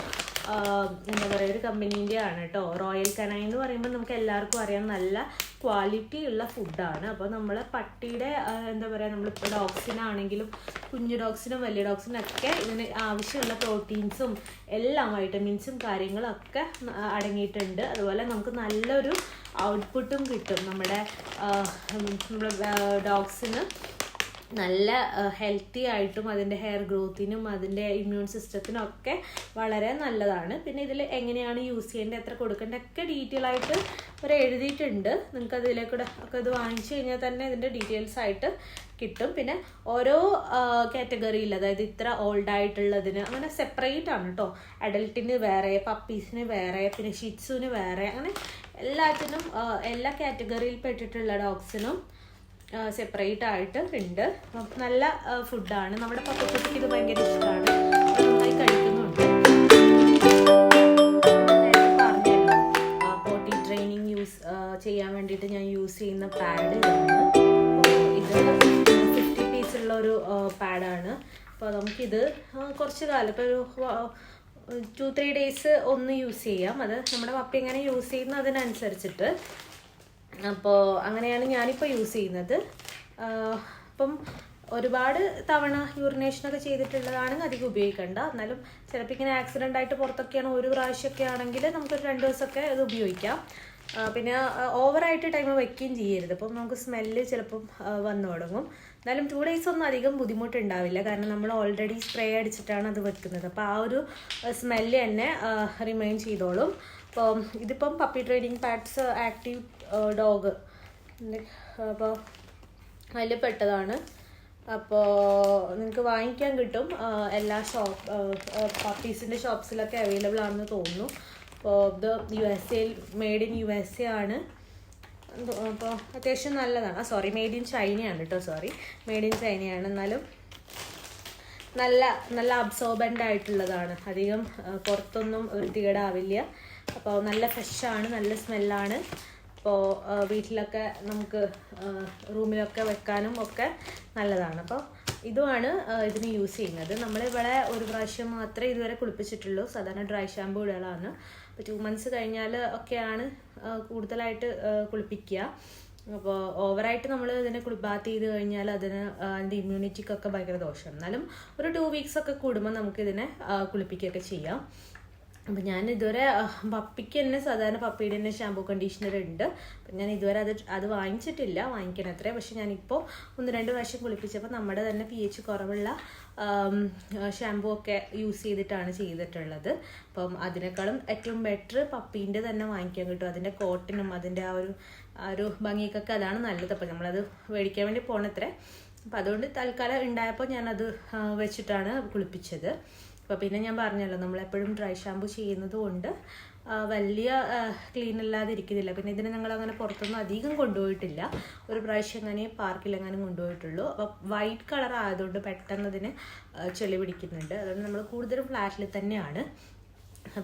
[SPEAKER 2] എന്താ പറയുക ഒരു കമ്പനീൻ്റെ ആണ് കേട്ടോ. റോയൽ കനൈൻ എന്ന് പറയുമ്പോൾ നമുക്ക് എല്ലാവർക്കും അറിയാം നല്ല ക്വാളിറ്റി ഉള്ള ഫുഡാണ്. അപ്പോൾ നമ്മൾ പട്ടിയുടെ എന്താ പറയുക നമ്മളിപ്പോൾ ഡോഗ്സിനാണെങ്കിലും കുഞ്ഞു ഡോഗ്സിനും വലിയ ഡോഗ്സിനൊക്കെ ഇതിന് ആവശ്യമുള്ള പ്രോട്ടീൻസും എല്ലാം വൈറ്റമിൻസും കാര്യങ്ങളൊക്കെ അടങ്ങിയിട്ടുണ്ട്. അതുപോലെ നമുക്ക് നല്ലൊരു ഔട്ട്പുട്ടും കിട്ടും. നമ്മുടെ ഡോഗ്സിന് നല്ല ഹെൽത്തി ആയിട്ടും അതിൻ്റെ ഹെയർ ഗ്രോത്തിനും അതിൻ്റെ ഇമ്മ്യൂൺ സിസ്റ്റത്തിനും ഒക്കെ വളരെ നല്ലതാണ്. പിന്നെ ഇതിൽ എങ്ങനെയാണ് യൂസ് ചെയ്യേണ്ടത്, എത്ര കൊടുക്കേണ്ടത് ഒക്കെ ഡീറ്റെയിൽ ആയിട്ട് ഒരു എഴുതിയിട്ടുണ്ട്. നിങ്ങൾക്ക് അതിലേക്കൂടെ ഒക്കെ ഇത് വാങ്ങിച്ചു കഴിഞ്ഞാൽ തന്നെ ഇതിൻ്റെ ഡീറ്റെയിൽസ് ആയിട്ട് കിട്ടും. പിന്നെ ഓരോ കാറ്റഗറിയിൽ, അതായത് ഇത്ര ഓൾഡ് ആയിട്ടുള്ളതിന് അങ്ങനെ സെപ്പറേറ്റ് ആണ് കേട്ടോ. അഡൽട്ടിന് വേറെ, പപ്പീസിന് വേറെ, പിന്നെ ഷിറ്റ്സുവിന് വേറെ, അങ്ങനെ എല്ലാത്തിനും എല്ലാ കാറ്റഗറിയിൽ പെട്ടിട്ടുള്ള ഡോഗ്സിനും സെപ്പറേറ്റ് ആയിട്ട് ഉണ്ട്. നല്ല ഫുഡാണ്. നമ്മുടെ പപ്പക്കുട്ടിക്ക് ഇത് ഭയങ്കര ഇഷ്ടമാണ്, നന്നായി കഴിക്കുന്നുണ്ട്. ചെയ്യാൻ വേണ്ടിയിട്ട് ഞാൻ യൂസ് ചെയ്യുന്ന പാഡ് ഇതാണ്. ഇത് 50 പീസുള്ള ഒരു പാഡാണ്. അപ്പോൾ നമുക്കിത് കുറച്ച് കാലം ഇപ്പോൾ ഒരു 2-3 ഡേയ്സ് ഒന്ന് യൂസ് ചെയ്യാം. അത് നമ്മുടെ പപ്പി എങ്ങനെ യൂസ് ചെയ്യുന്ന അതിനനുസരിച്ചിട്ട്. അപ്പോൾ അങ്ങനെയാണ് ഞാനിപ്പോൾ യൂസ് ചെയ്യുന്നത്. അപ്പം ഒരുപാട് തവണ യൂറിനേഷനൊക്കെ ചെയ്തിട്ടുള്ളതാണെങ്കിൽ അധികം ഉപയോഗിക്കണ്ട. എന്നാലും ചിലപ്പോൾ ഇങ്ങനെ ആക്സിഡൻ്റ് ആയിട്ട് പുറത്തൊക്കെയാണ്, ഒരു പ്രാവശ്യമൊക്കെ ആണെങ്കിൽ നമുക്കൊരു 2 ദിവസമൊക്കെ ഇത് ഉപയോഗിക്കാം. പിന്നെ ഓവറായിട്ട് ടൈം വയ്ക്കുകയും ചെയ്യരുത്. അപ്പം നമുക്ക് സ്മെല്ല് ചിലപ്പം വന്നു തുടങ്ങും. എന്നാലും 2 ഡേയ്സ് ഒന്നും അധികം ബുദ്ധിമുട്ടുണ്ടാവില്ല, കാരണം നമ്മൾ ഓൾറെഡി സ്പ്രേ അടിച്ചിട്ടാണ് അത് വെക്കുന്നത്. അപ്പോൾ ആ ഒരു സ്മെല്ല് തന്നെ റിമൈൻ ചെയ്തോളും. അപ്പോൾ ഇതിപ്പം puppy training pads active dog അപ്പോൾ അതിൽ പെട്ടതാണ്. അപ്പോൾ നിങ്ങൾക്ക് വാങ്ങിക്കാൻ കിട്ടും. എല്ലാ പപ്പീസിൻ്റെ ഷോപ്സിലൊക്കെ അവൈലബിൾ ആണെന്ന് തോന്നുന്നു. അപ്പോൾ ഇത് USA, മെയ്ഡ് ഇൻ USA ആണ്. അപ്പോൾ അത്യാവശ്യം നല്ലതാണ്. മെയ്ഡ് ഇൻ ചൈനയാണ് കേട്ടോ. മെയ്ഡ് ഇൻ ചൈനയാണ്. എന്നാലും നല്ല അബ്സോർബൻ്റ് ആയിട്ടുള്ളതാണ്. അധികം പുറത്തൊന്നും വൃത്തികേടാവില്ല. അപ്പോൾ നല്ല ഫ്രഷാണ്, നല്ല സ്മെല്ലാണ്. അപ്പോൾ വീട്ടിലൊക്കെ നമുക്ക് റൂമിലൊക്കെ വെക്കാനും ഒക്കെ നല്ലതാണ്. അപ്പോൾ ഇതുമാണ് ഇതിന് യൂസ് ചെയ്യുന്നത്. നമ്മളിവിടെ ഒരു പ്രാവശ്യം മാത്രമേ ഇതുവരെ കുളിപ്പിച്ചിട്ടുള്ളൂ. സാധാരണ ഡ്രൈ ഷാമ്പൂ ഇടലാണ്. അപ്പോൾ 2 months കഴിഞ്ഞാൽ ഒക്കെയാണ് കൂടുതലായിട്ട് കുളിപ്പിക്കുക. അപ്പോൾ ഓവറായിട്ട് നമ്മൾ ഇതിനെ ബാത്ത് ചെയ്ത് കഴിഞ്ഞാൽ അതിൻ്റെ ഇമ്മ്യൂണിറ്റിക്കൊക്കെ ഭയങ്കര ദോഷം. എന്നാലും ഒരു 2 weeks ഒക്കെ കൂടുമ്പോൾ നമുക്കിതിനെ കുളിപ്പിക്കുകയൊക്കെ ചെയ്യാം. അപ്പം ഞാൻ ഇതുവരെ പപ്പിക്ക് തന്നെ സാധാരണ പപ്പിയുടെ തന്നെ ഷാമ്പൂ കണ്ടീഷണർ ഉണ്ട്. അപ്പം ഞാൻ ഇതുവരെ അത് വാങ്ങിച്ചിട്ടില്ല, വാങ്ങിക്കണത്രേ. പക്ഷെ ഞാനിപ്പോൾ 1-2 പ്രാവശ്യം കുളിപ്പിച്ചപ്പോൾ നമ്മുടെ തന്നെ pH കുറവുള്ള ഷാമ്പൂ ഒക്കെ യൂസ് ചെയ്തിട്ടാണ് ചെയ്തിട്ടുള്ളത്. അപ്പം അതിനേക്കാളും ഏറ്റവും ബെറ്റർ പപ്പീൻ്റെ തന്നെ വാങ്ങിക്കാൻ കിട്ടും. അതിൻ്റെ കോട്ടനും അതിൻ്റെ ആ ഒരു ഭംഗിക്കൊക്കെ അതാണ് നല്ലത്. അപ്പം നമ്മളത് മേടിക്കാൻ വേണ്ടി പോണത്രേ. അപ്പം അതുകൊണ്ട് തൽക്കാലം ഉണ്ടായപ്പോൾ ഞാനത് വെച്ചിട്ടാണ് കുളിപ്പിച്ചത്. അപ്പോൾ പിന്നെ ഞാൻ പറഞ്ഞല്ലോ, നമ്മളെപ്പോഴും ഡ്രൈ ഷാമ്പൂ ചെയ്യുന്നത് കൊണ്ട് വലിയ ക്ലീൻ അല്ലാതെ ഇരിക്കുന്നില്ല. പിന്നെ ഇതിനെ ഞങ്ങളങ്ങനെ പുറത്തൊന്നും അധികം കൊണ്ടുപോയിട്ടില്ല. ഒരു പ്രാവശ്യം അങ്ങനെ പാർക്കിലെങ്ങാനും കൊണ്ടുപോയിട്ടുള്ളൂ. അപ്പോൾ വൈറ്റ് കളർ ആയതുകൊണ്ട് പെട്ടെന്ന് ഇതിന് ചെളി പിടിക്കുന്നുണ്ട്. അതുകൊണ്ട് നമ്മൾ കൂടുതലും ഫ്ലാറ്റിൽ തന്നെയാണ്.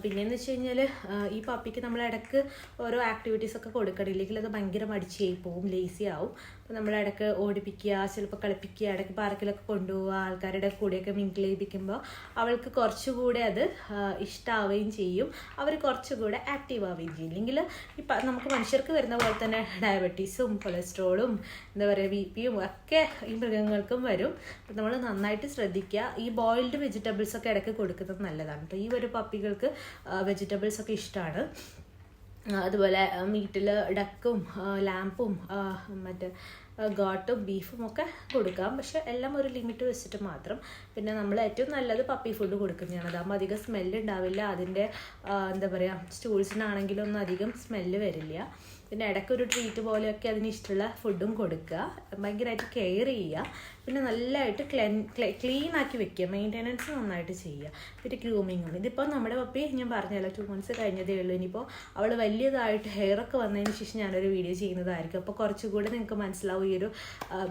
[SPEAKER 2] പിന്നെയെന്ന് വെച്ച് കഴിഞ്ഞാൽ ഈ പപ്പിക്ക് നമ്മൾ ഇടയ്ക്ക് ഓരോ ആക്ടിവിറ്റീസൊക്കെ കൊടുക്കണം. ഇല്ലെങ്കിൽ അത് ഭയങ്കര മടിച്ചായി പോവും, ലേസി ആവും. അപ്പോൾ നമ്മൾ ഇടയ്ക്ക് ഓടിപ്പിക്കുക, ചിലപ്പോൾ കളിപ്പിക്കുക, ഇടയ്ക്ക് പാർക്കിലൊക്കെ കൊണ്ടുപോവുക, ആൾക്കാരുടെ കൂടെയൊക്കെ മിങ്കിൾ ചെയ്യിപ്പിക്കുമ്പോൾ അവൾക്ക് കുറച്ചുകൂടെ അത് ഇഷ്ടമാവുകയും ചെയ്യും. അവർ കുറച്ചുകൂടെ ആക്റ്റീവ് ആവുകയും ചെയ്യും. ഇല്ലെങ്കിൽ നമുക്ക് മനുഷ്യർക്ക് വരുന്ന പോലെ തന്നെ ഡയബറ്റീസും കൊളസ്ട്രോളും BP ഒക്കെ ഈ മൃഗങ്ങൾക്കും വരും. അപ്പോൾ നമ്മൾ നന്നായിട്ട് ശ്രദ്ധിക്കുക. ഈ ബോയിൽഡ് വെജിറ്റബിൾസൊക്കെ ഇടയ്ക്ക് കൊടുക്കുന്നത് നല്ലതാണ് കേട്ടോ. ഈ ഒരു പപ്പികൾക്ക് വെജിറ്റബിൾസ് ഒക്കെ ഇഷ്ടമാണ്. അതുപോലെ മീറ്റിൽ ഡക്കും ലാമ്പും മറ്റേ ഗോട്ടും ബീഫും ഒക്കെ കൊടുക്കാം. പക്ഷെ എല്ലാം ഒരു ലിമിറ്റ് വെച്ചിട്ട് മാത്രം. പിന്നെ നമ്മൾ ഏറ്റവും നല്ലത് പപ്പി ഫുഡ് കൊടുക്കുന്നതാണ്. അതാകുമ്പോൾ അധികം സ്മെല്ല് ഉണ്ടാവില്ല. അതിൻ്റെ എന്താ പറയുക, സ്റ്റൂൾസിനാണെങ്കിലും ഒന്നും അധികം സ്മെല്ല് വരില്ല. പിന്നെ ഇടയ്ക്കൊരു ട്രീറ്റ് പോലെയൊക്കെ അതിന് ഇഷ്ടമുള്ള ഫുഡും കൊടുക്കുക. ഭയങ്കരമായിട്ട് കെയർ ചെയ്യുക. പിന്നെ നല്ലതായിട്ട് ക്ലീൻ ആക്കി വെക്കുക. മെയിൻ്റെനൻസ് നന്നായിട്ട് ചെയ്യുക. പിന്നെ ഗ്രൂമിങ്ങും. ഇതിപ്പോൾ നമ്മുടെ പപ്പി ഞാൻ പറഞ്ഞല്ലോ 2 months കഴിഞ്ഞതേ ഉള്ളൂ. ഇനിയിപ്പോൾ അവൾ വലിയതായിട്ട് ഹെയറൊക്കെ വന്നതിന് ശേഷം ഞാനൊരു വീഡിയോ ചെയ്യുന്നതായിരിക്കും. അപ്പോൾ കുറച്ചുകൂടി നിങ്ങൾക്ക് മനസ്സിലാവും ഈ ഒരു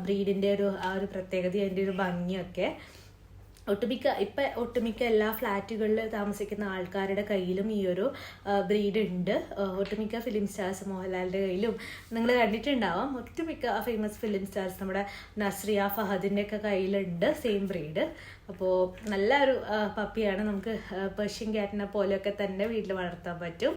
[SPEAKER 2] ബ്രീഡിൻ്റെ ആ ഒരു പ്രത്യേകത, അതിൻ്റെ ഒരു ഭംഗിയൊക്കെ. ഒട്ടുമിക്ക എല്ലാ ഫ്ലാറ്റുകളിൽ താമസിക്കുന്ന ആൾക്കാരുടെ കയ്യിലും ഈ ഒരു ബ്രീഡ് ഉണ്ട്. ഒട്ടുമിക്ക ഫിലിം സ്റ്റാർസ്, മോഹൻലാലിൻ്റെ കയ്യിലും നിങ്ങൾ കണ്ടിട്ടുണ്ടാവാം. ഒട്ടുമിക്ക ഫേമസ് ഫിലിം സ്റ്റാർസ്, നമ്മുടെ നസ്രിയ ഫഹദിൻ്റെ ഒക്കെ കയ്യിലുണ്ട് സെയിം ബ്രീഡ്. അപ്പോൾ നല്ലൊരു പപ്പിയാണ്. നമുക്ക് പേർഷ്യൻ ക്യാറ്റിനെ പോലെയൊക്കെ തന്നെ വീട്ടിൽ വളർത്താൻ പറ്റും.